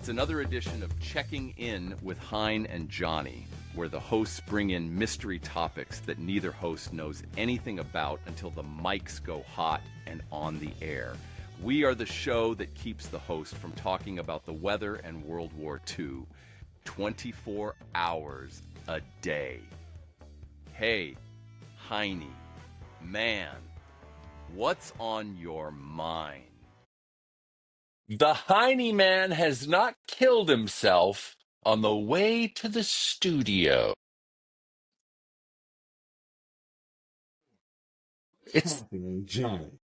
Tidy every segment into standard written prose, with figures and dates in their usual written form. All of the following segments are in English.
It's another edition of Checking In with Hein and Johnny, where the hosts bring in mystery topics that neither host knows anything about until the mics go hot and on the air. We are the show that keeps the host from talking about the weather and World War II 24 hours a day. Hey, Heine, man, what's on your mind? The Heine man has not killed himself on the way to the studio. It's Johnny.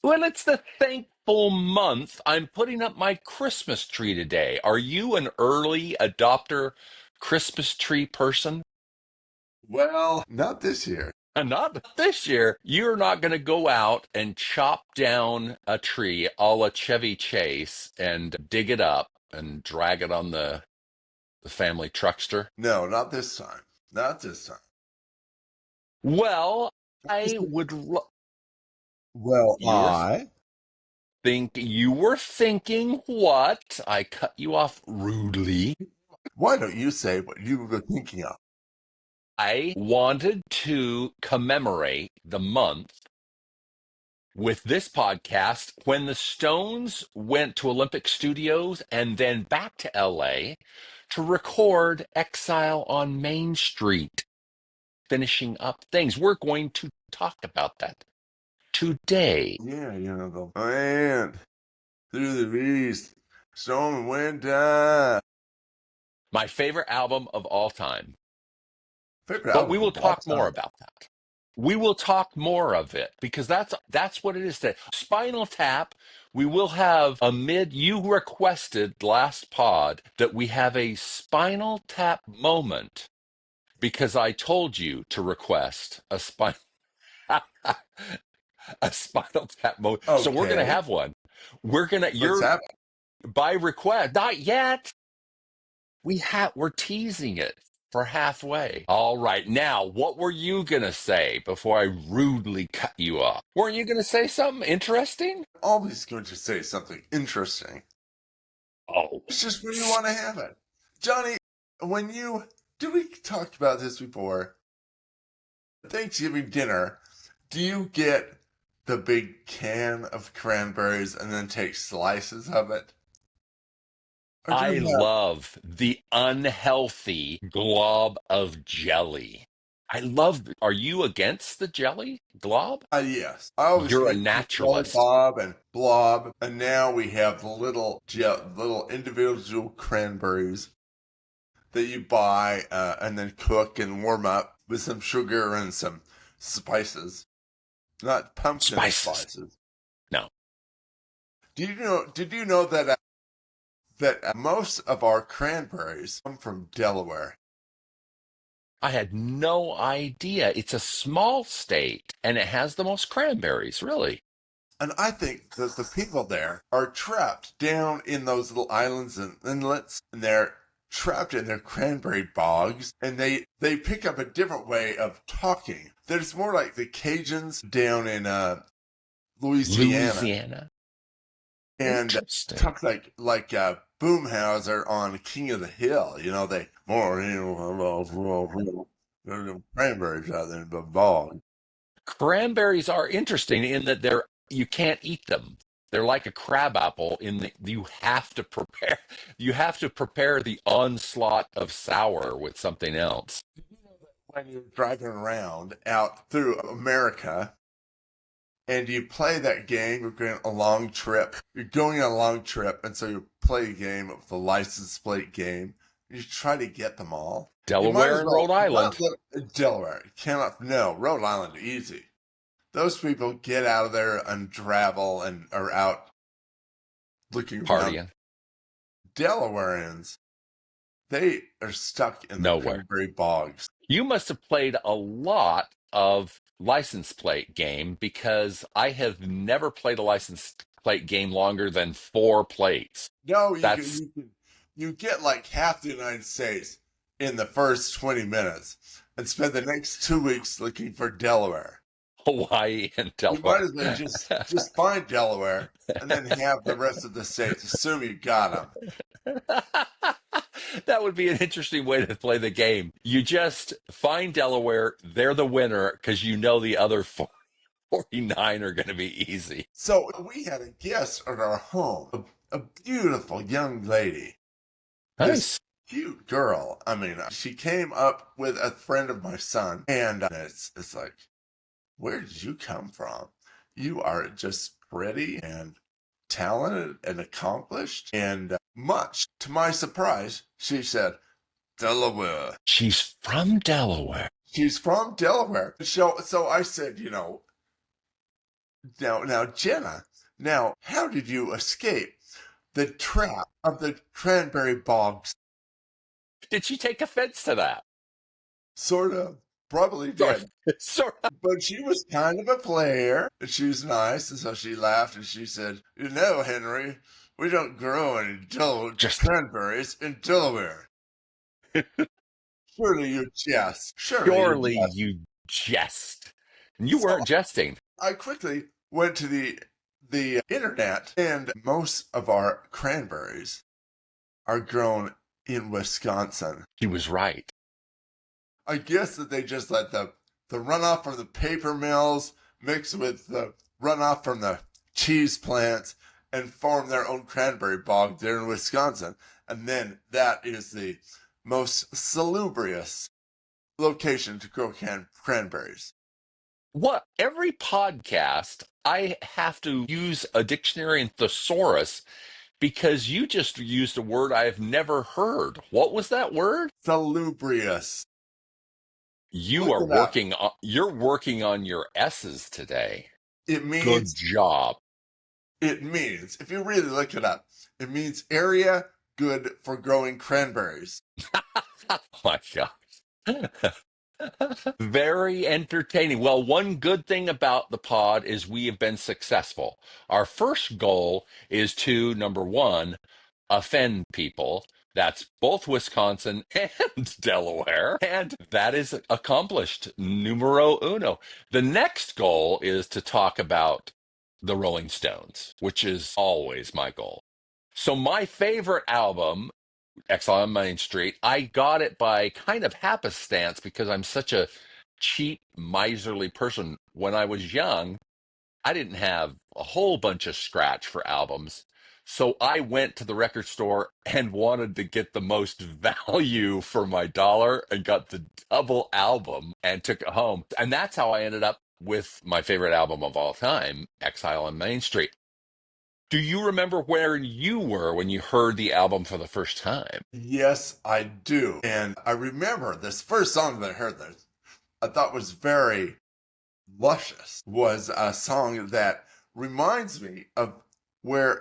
Well, it's the thankful month. I'm putting up my Christmas tree today. Are you an early adopter Christmas tree person? Well, not this year. And not this year. You're not going to go out and chop down a tree a la Chevy Chase and dig it up and drag it on the family truckster. No, not this time. Not this time. Well, I would think you were thinking what? I cut you off rudely. Why don't you say what you were thinking of? I wanted to commemorate the month with this podcast when the Stones went to Olympic Studios and then back to LA to record Exile on Main Street, finishing up things. We're going to talk about that today. Yeah, the land through the east, storm and wind die. My favorite album of all time. Favorite But we album will of all talk time. more about that. We will talk more of it because that's what it is today. Spinal Tap. We will have you requested last pod that we have a Spinal Tap moment because I told you to request a Spinal Tap moment. Okay. So we're going to have one. What's happening? By request, not yet. We're teasing it for halfway. All right. Now, what were you going to say before I rudely cut you off? Weren't you going to say something interesting? Always going to say something interesting. Oh. It's just when you want to have it. Johnny, did we talk about this before? Thanksgiving dinner, do you get the big can of cranberries and then take slices of it? I love the unhealthy glob of jelly. Are you against the jelly glob? Yes. You're a naturalist. Bob and blob, and now we have the little individual cranberries that you buy and then cook and warm up with some sugar and some spices. Not pumpkin spices. No. Did you know that most of our cranberries come from Delaware? I had no idea. It's a small state, and it has the most cranberries, really. And I think that the people there are trapped down in those little islands and inlets, and they're trapped in their cranberry bogs, and they pick up a different way of talking. There's more like the Cajuns down in Louisiana. And talk like Boomhauser on King of the Hill. They cranberries out there in the bog. Cranberries are interesting in that you can't eat them. They're like a crab apple you have to prepare the onslaught of sour with something else. When you're driving around out through America and you play that game, you're going on a long trip, and so you play a game of the license plate game. You try to get them all. Delaware and Rhode Island. Delaware. Rhode Island, easy. Those people get out of there and travel and are out looking partying. Around. Delawareans, they are stuck in the cranberry bogs. You must have played a lot of license plate game because I have never played a license plate game longer than 4 plates. No, you get like half the United States in the first 20 minutes and spend the next 2 weeks looking for Delaware. Hawaii and Delaware. You might as well just find Delaware and then have the rest of the states. Assume you got them. That would be an interesting way to play the game. You just find Delaware, they're the winner because you know the other 49 are going to be easy. So we had a guest at our home, a beautiful young lady. This Nice. cute girl. I mean, she came up with a friend of my son, and it's like, where did you come from? You are just pretty and talented and accomplished. And much to my surprise, she said, Delaware. She's from Delaware. She's from Delaware. So I said, now, Jenna, now, how did you escape the trap of the cranberry bogs? Did she take offense to that? Sort of. Probably did. Sort of. But she was kind of a player. She was nice, and so she laughed and she said, Henry, we don't grow any cranberries in Delaware. Surely you jest. Surely you jest. And you weren't jesting. I quickly went to the internet, and most of our cranberries are grown in Wisconsin. He was right. I guess that they just let the runoff from the paper mills mix with the runoff from the cheese plants and form their own cranberry bog there in Wisconsin. And then that is the most salubrious location to grow cranberries. What? Every podcast, I have to use a dictionary and thesaurus because you just used a word I've never heard. What was that word? Salubrious. You're working on your S's today. It means good job. It means, if you really look it up, it means area good for growing cranberries. Oh my gosh. Very entertaining. Well, one good thing about the pod is we have been successful. Our first goal is to, number one, offend people. That's both Wisconsin and Delaware. And that is accomplished. Numero uno. The next goal is to talk about the Rolling Stones, which is always my goal. So my favorite album, Exile on Main Street, I got it by kind of happenstance because I'm such a cheap, miserly person. When I was young, I didn't have a whole bunch of scratch for albums. So I went to the record store and wanted to get the most value for my dollar and got the double album and took it home. And that's how I ended up with my favorite album of all time, Exile on Main Street. Do you remember where you were when you heard the album for the first time? Yes, I do. And I remember this first song that I heard that I thought was very luscious was a song that reminds me of where,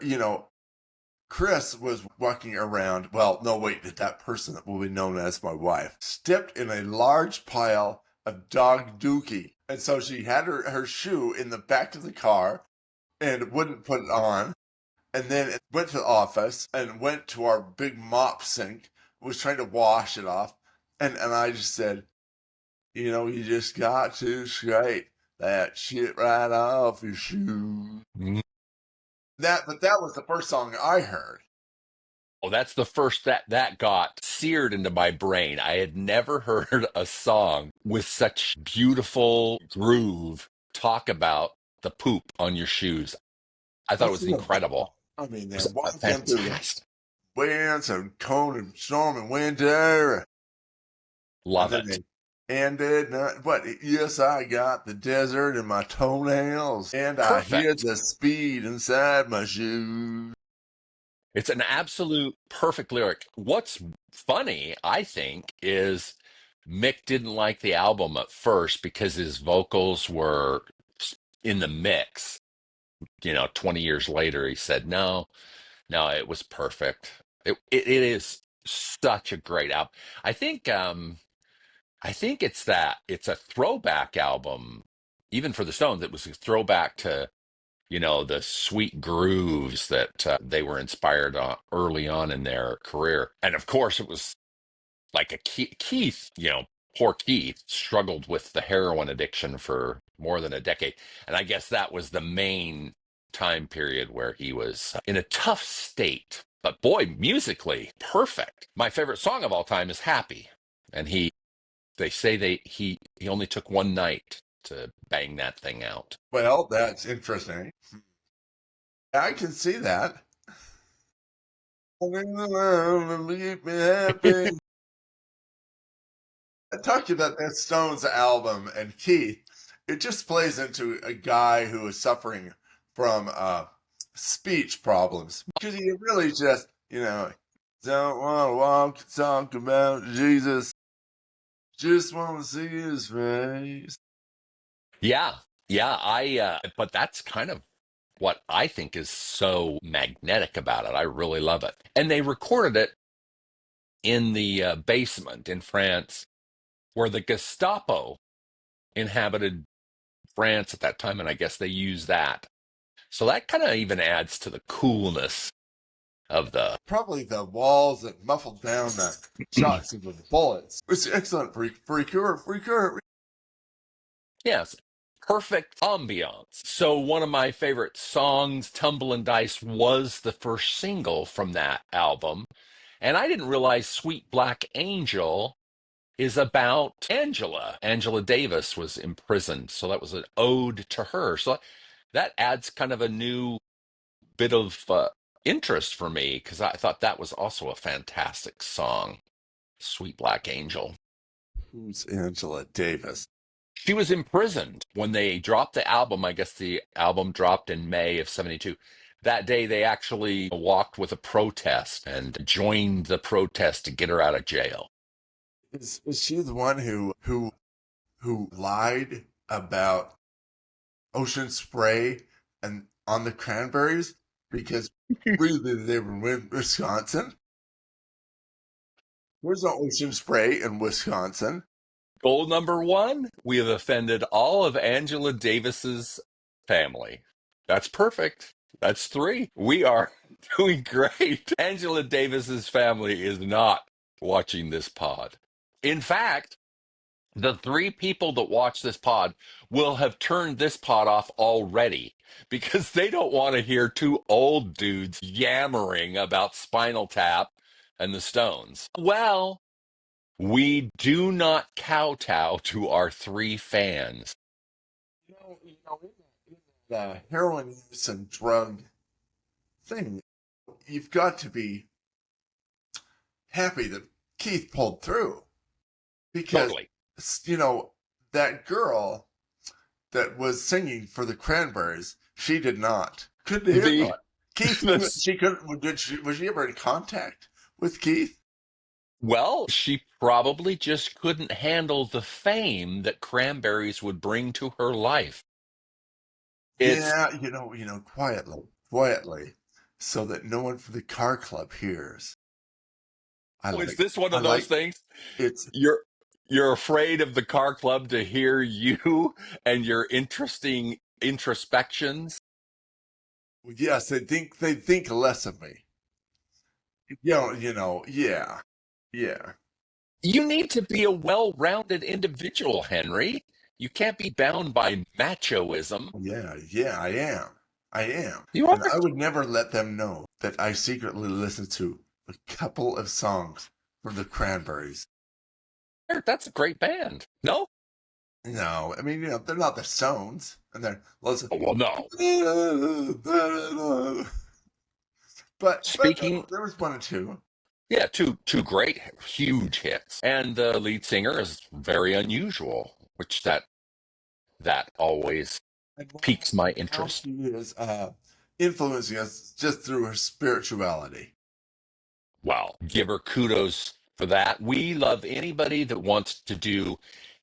Chris was walking around. Well, no, wait, that person that will be known as my wife stepped in a large pile of dog dookie. And so she had her shoe in the back of the car and wouldn't put it on. And then it went to the office and went to our big mop sink, was trying to wash it off. And I just said, you just got to scrape that shit right off your shoe. Mm. But that was the first song I heard. Oh, that's the first that got seared into my brain. I had never heard a song with such beautiful groove talk about the poop on your shoes. I thought it was incredible. I mean, they're walking through the winds and cold and storm and winter. Love it. And yes, I got the desert in my toenails, and Perfect. I hear the speed inside my shoes. It's an absolute perfect lyric. What's funny, I think, is Mick didn't like the album at first because his vocals were in the mix. 20 years later, he said, no, it was perfect. It is such a great album. I think it's a throwback album, even for the Stones. It was a throwback to, the sweet grooves that they were inspired on early on in their career. And of course, it was like a Keith, poor Keith struggled with the heroin addiction for more than a decade. And I guess that was the main time period where he was in a tough state. But boy, musically, perfect. My favorite song of all time is Happy. And they say he only took one night to bang that thing out. Well, that's interesting. I can see that. Keep me happy. I talked about that Stones album and Keith. It just plays into a guy who is suffering from speech problems because he really just, don't want to walk and talk about Jesus. Just want to see his face. Yeah. Yeah, but that's kind of what I think is so magnetic about it. I really love it. And they recorded it in the basement in France where the Gestapo inhabited France at that time, and I guess they used that. So that kind of even adds to the coolness of the. Probably the walls that muffled down the shots of the bullets. It's excellent for cure. Yes, perfect ambiance. So one of my favorite songs, Tumble and Dice, was the first single from that album. And I didn't realize Sweet Black Angel is about Angela. Angela Davis was imprisoned, so that was an ode to her. So that adds kind of a new bit of interest for me because I thought that was also a fantastic song, Sweet Black Angel. Who's Angela Davis? She was imprisoned when they dropped the album. I guess the album dropped in May of '72. That day, they actually walked with a protest and joined the protest to get her out of jail. Is she the one who lied about ocean spray and on the Cranberries because really they were in Wisconsin? There's no ocean spray in Wisconsin. Goal number one, we have offended all of Angela Davis's family. That's perfect. That's three. We are doing great. Angela Davis's family is not watching this pod. In fact, the three people that watch this pod will have turned this pod off already because they don't want to hear two old dudes yammering about Spinal Tap and the Stones. Well, we do not kowtow to our three fans. In the heroin use and drug thing, you've got to be happy that Keith pulled through because Totally. That girl that was singing for the Cranberries, she did not. Couldn't hear it. Keith, she couldn't. Was she ever in contact with Keith? Well, she probably just couldn't handle the fame that Cranberries would bring to her life. Yeah, quietly, so that no one from the car club hears. Is this one of those things? It's you're afraid of the car club to hear you and your interesting introspections. yes, they think less of me. Yeah. You need to be a well-rounded individual, Henry. You can't be bound by machoism. Yeah, I am. You are. And I would never let them know that I secretly listen to a couple of songs from the Cranberries. That's a great band. No? No, I mean, they're not the Stones, and they're lots of. Oh, well, no. But Speaking, there was one or two. yeah, two great, huge hits, and the lead singer is very unusual, which that always piques my interest. She is influencing us just through her spirituality. Well, give her kudos for that. We love anybody that wants to do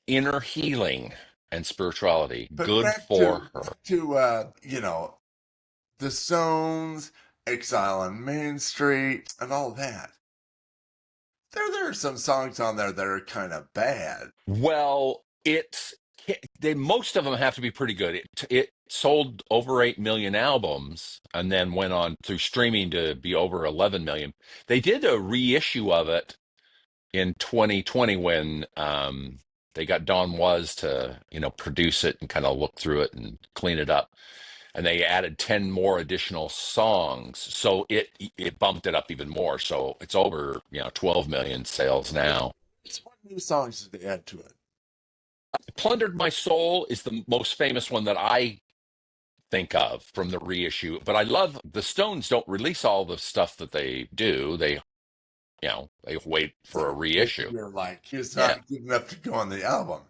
inner healing and spirituality. But good for her. To the Stones, Exile on Main Street, and all that. There are some songs on there that are kind of bad. Well, most of them have to be pretty good. It sold over 8 million albums and then went on through streaming to be over 11 million. They did a reissue of it in 2020 when they got Don Was to produce it and kind of look through it and clean it up. and they added 10 more additional songs. So it bumped it up even more. So it's over, 12 million sales now. What new songs did they add to it? Plundered My Soul is the most famous one that I think of from the reissue. But I love the Stones don't release all the stuff that they do. They wait for a reissue. You're like, it's Yeah, not good enough to go on the album.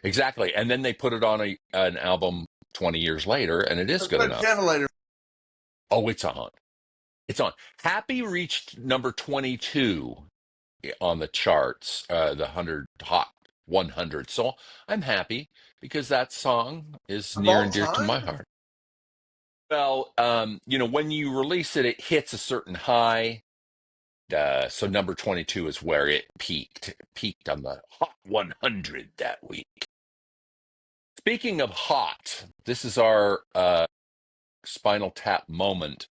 exactly. And then they put it on an album 20 years later, and it is good enough. Ventilator. Oh, it's on. It's on. Happy reached number 22 on the charts, the 100 Hot 100. So I'm happy because that song is Of near all and dear to my time? heart. Well, when you release it, it hits a certain high. So number 22 is where it peaked. It peaked on the Hot 100 that week. Speaking of hot, this is our Spinal Tap moment.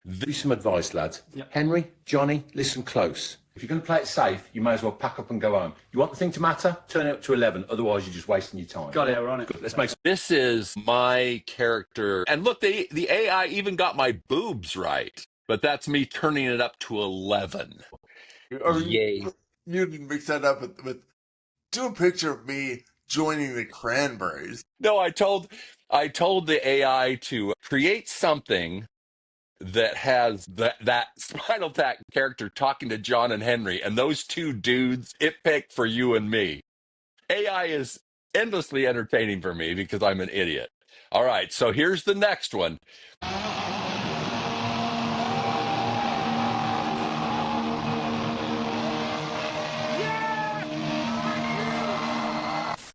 Give you some advice, lads. Yep. Henry, Johnny, listen close. If you're going to play it safe, you may as well pack up and go home. You want the thing to matter? Turn it up to 11. Otherwise, you're just wasting your time. Got it, we're on it. Good. Let's make This is my character. And look, the AI even got my boobs right. But that's me turning it up to 11. Yay. You didn't mix that up with do a picture of me joining the Cranberries. No, I told the AI to create something that has that Spinal Tap character talking to John and Henry, and those two dudes it picked for you and me. AI is endlessly entertaining for me because I'm an idiot. All right, so here's the next one.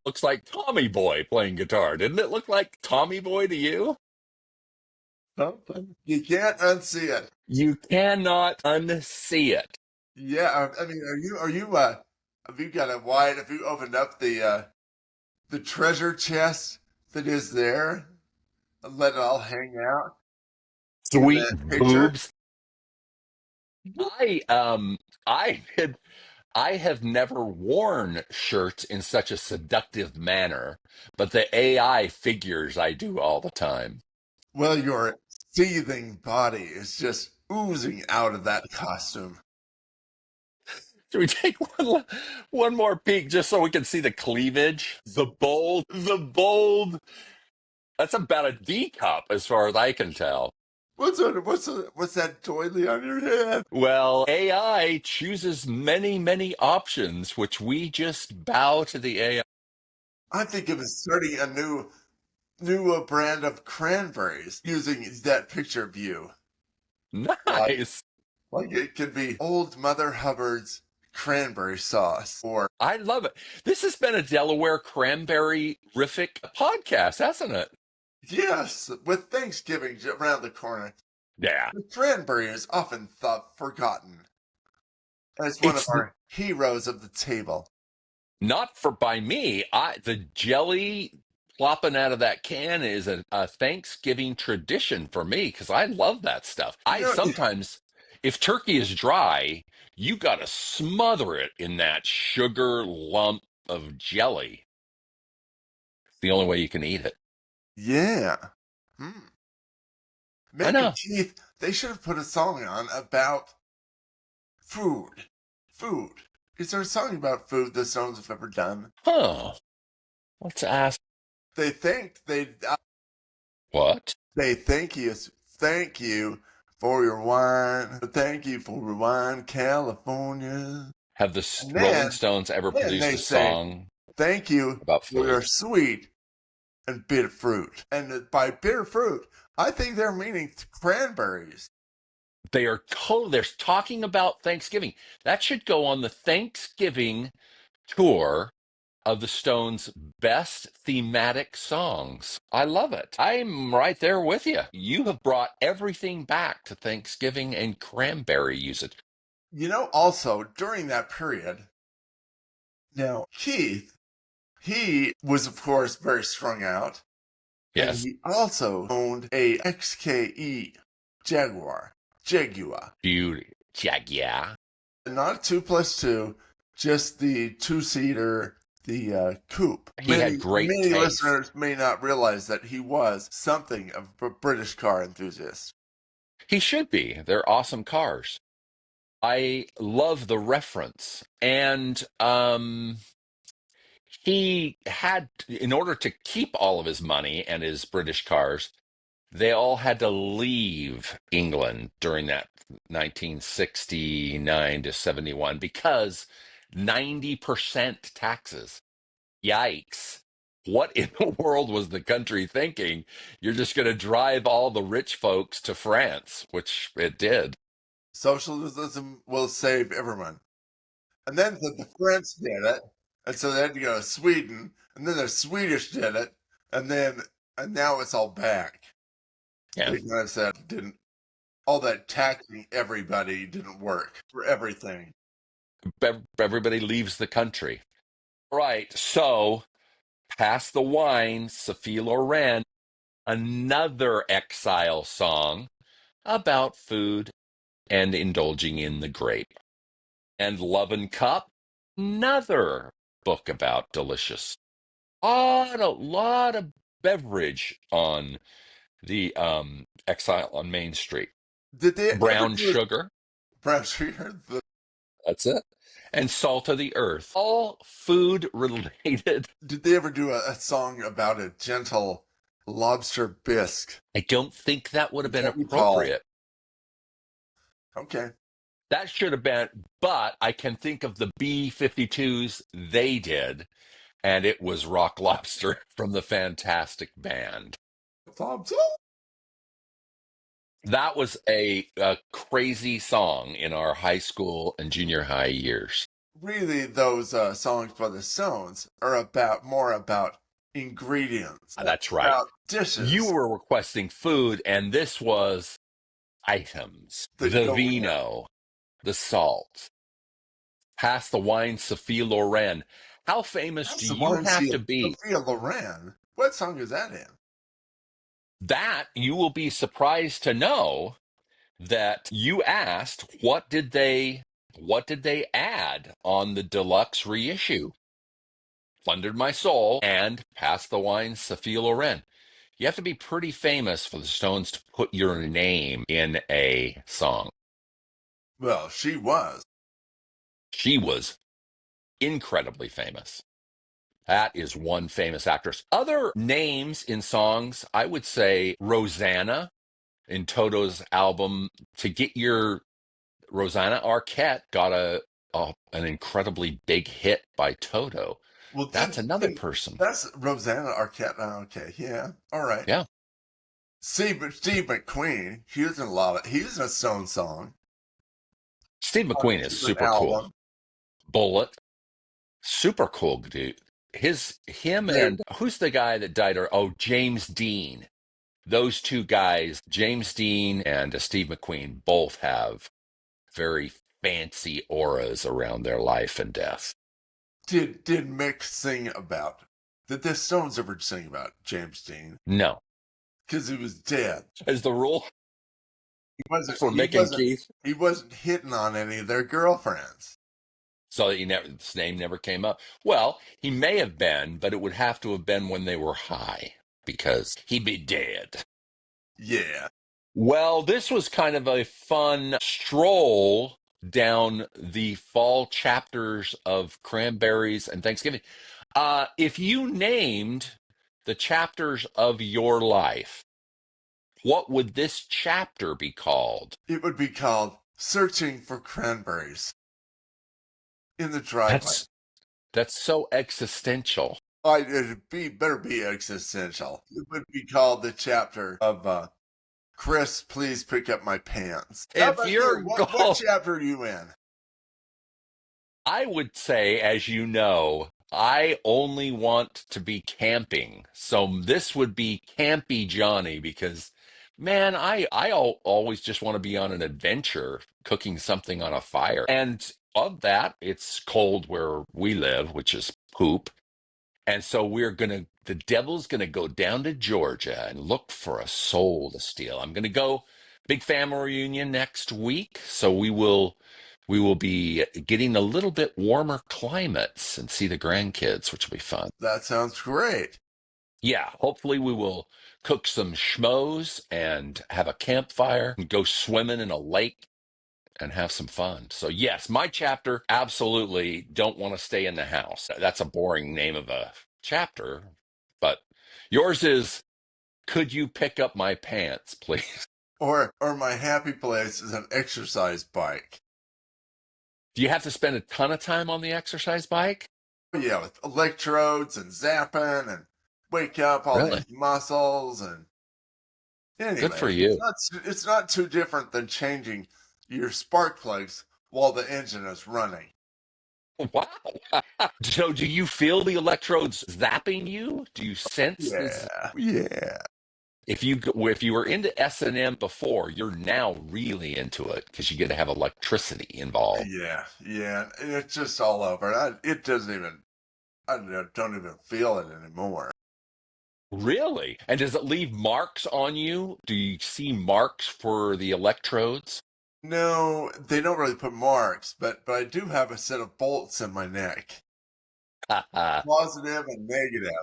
Looks like Tommy Boy playing guitar. Didn't it look like Tommy Boy to you? Something. You can't unsee it. You cannot unsee it. Yeah, I mean, have you got it wide? Have you opened up the treasure chest that is there and let it all hang out? Sweet That picture? boobs. I have never worn shirts in such a seductive manner, but the AI figures I do all the time. Well, your seething body is just oozing out of that costume. Should we take one more peek just so we can see the cleavage? The bold. That's about a D cup as far as I can tell. What's that doily on your head? Well, AI chooses many, many options, which we just bow to the AI. I think of it starting a new brand of cranberries using that picture of you. Nice. Like it could be Old Mother Hubbard's cranberry sauce, or I love it. This has been a Delaware cranberry-rific podcast, hasn't it? yes, with Thanksgiving around the corner, Yeah. the cranberry is often thought forgotten as one of our heroes of the table. Not by me. The jelly plopping out of that can is a Thanksgiving tradition for me because I love that stuff. Sometimes, if turkey is dry, you got to smother it in that sugar lump of jelly. It's the only way you can eat it. Yeah. I know. Meg and Keith, they should have put a song on about food. Food. Is there a song about food the Stones have ever done? Huh. Let's ask. They think What? they thank you for your wine. Thank you for your wine, California. Have the Rolling Stones ever produced a song thank you about for your food? sweet and bitter fruit. And by bitter fruit, I think they're meaning cranberries. They're talking about Thanksgiving. That should go on the Thanksgiving tour of the Stones' best thematic songs. I love it. I'm right there with you. You have brought everything back to Thanksgiving and cranberry usage. Also, during that period, now, Keith, he was, of course, very strung out. Yes. And he also owned a XKE Jaguar. Beauty. Jaguar. Not 2+2, just the two-seater coupe. He had great Many taste. listeners may not realize that he was something of a British car enthusiast. He should be. They're awesome cars. I love the reference. And he had, in order to keep all of his money and his British cars, they all had to leave England during that 1969 to 71 because 90% taxes. Yikes. What in the world was the country thinking? You're just going to drive all the rich folks to France, which it did. Socialism will save everyone. And then the French did it, and so they had to go to Sweden, and then the Swedish did it, and now it's all back. Yeah. Because all that taxing everybody didn't work for everything. Everybody leaves the country. Right. So, Pass the Wine, Sophie Loren, another Exile song about food and indulging in the grape. And Love and Cup, another book about delicious. A lot of beverage on the Exile on Main Street. Did they Brown sugar. Brown sugar? That's it. And Salt of the Earth. All food related. Did they ever do a song about a gentle lobster bisque? I don't think that would have been Can't recall. appropriate. Okay. That should have been, but I can think of the B-52s they did, and it was Rock Lobster from the Fantastic Band. That was a crazy song in our high school and junior high years. Really, those songs by the Stones are more about ingredients. That's right. About dishes. You were requesting food, and this was items. The vino, the salt. Pass the Wine, Sophie Loren. How famous do you have to be? Sophie Loren? What song is that in? That you will be surprised to know that you asked what did they add on the deluxe reissue? Plundered My Soul and Pass the Wine, Sophie Loren. You have to be pretty famous for the Stones to put your name in a song. Well, she was. She was incredibly famous. That is one famous actress. Other names in songs, I would say Rosanna in Toto's album. To get your Rosanna Arquette got an incredibly big hit by Toto. Well, that's another person. That's Rosanna Arquette. Oh, okay, yeah, all right. Yeah. Steve McQueen, he was in a Stone song. Steve McQueen is super cool. Bullet, super cool dude. And who's the guy that died? James Dean. Those two guys, James Dean and Steve McQueen, both have very fancy auras around their life and death. Did Mick sing about? Did the Stones ever sing about James Dean? No, because he was dead. As the rule, for Mick and Keith, he wasn't hitting on any of their girlfriends. So his name never came up. Well, he may have been, but it would have to have been when they were high, because he'd be dead. Yeah. Well, this was kind of a fun stroll down the fall chapters of Cranberries and Thanksgiving. If you named the chapters of your life, what would this chapter be called? It would be called Searching for Cranberries in the Driveway. That's so existential. It'd better be existential. It would be called the chapter of Chris, please pick up my pants. What chapter are you in? I would say, as you know, I only want to be camping. So this would be Campy Johnny because, man, I always just want to be on an adventure, cooking something on a fire. And of that, it's cold where we live, which is poop. And so the devil's going to go down to Georgia and look for a soul to steal. I'm going to go, big family reunion next week. So we will We will be getting a little bit warmer climates and see the grandkids, which will be fun. That sounds great. Yeah, hopefully we will cook some schmoes and have a campfire and go swimming in a lake and have some fun. So yes, my chapter, absolutely don't want to stay in the house. That's a boring name of a chapter, but yours is, could you pick up my pants, please? Or my happy place is an exercise bike. Do you have to spend a ton of time on the exercise bike? Yeah, with electrodes and zapping and wake up all Really? these muscles and Good for anyway, you. it's not too different than changing your spark plugs while the engine is running. Wow. So do you feel the electrodes zapping you? Do you sense this? Yeah. If you were into S&M before, you're now really into it because you get to have electricity involved. Yeah. And it's just all over. It doesn't even, I don't even feel it anymore. Really? And does it leave marks on you? Do you see marks for the electrodes? No, they don't really put marks, but I do have a set of bolts in my neck. Positive and negative.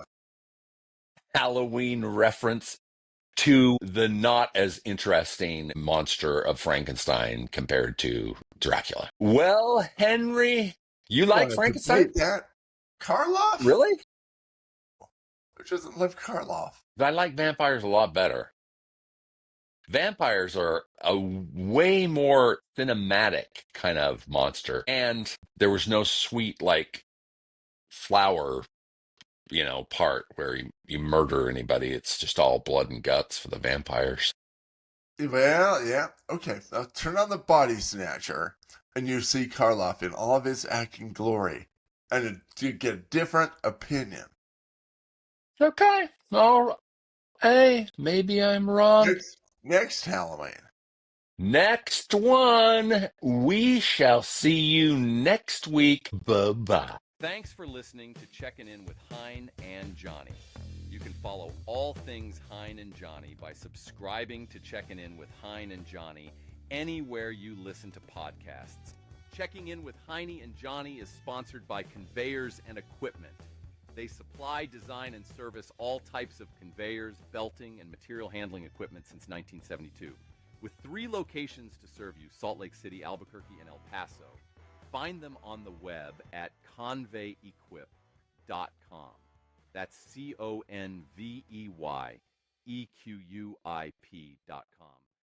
Halloween reference to the not as interesting monster of Frankenstein compared to Dracula. Well, Henry, you You like want to debate Frankenstein? that? Karloff? Really? Which doesn't live Karloff? I like vampires a lot better. Vampires are a way more cinematic kind of monster. And there was no sweet, like, flower, part where you murder anybody. It's just all blood and guts for the vampires. Well, yeah. Okay, now turn on the Body Snatcher, and you see Karloff in all of his acting glory, and you get a different opinion. Okay. All right. Hey, maybe I'm wrong. Next Halloween. Next one. We shall see you next week. Bye-bye. Thanks for listening to Checking In with Hein and Johnny. You can follow all things Hein and Johnny by subscribing to Checking In with Hein and Johnny anywhere you listen to podcasts. Checking In with Hein and Johnny is sponsored by Conveyors and Equipment. They supply, design, and service all types of conveyors, belting, and material handling equipment since 1972. With 3 locations to serve you, Salt Lake City, Albuquerque, and El Paso. Find them on the web at conveyequip.com. That's ConveyeEquip.com.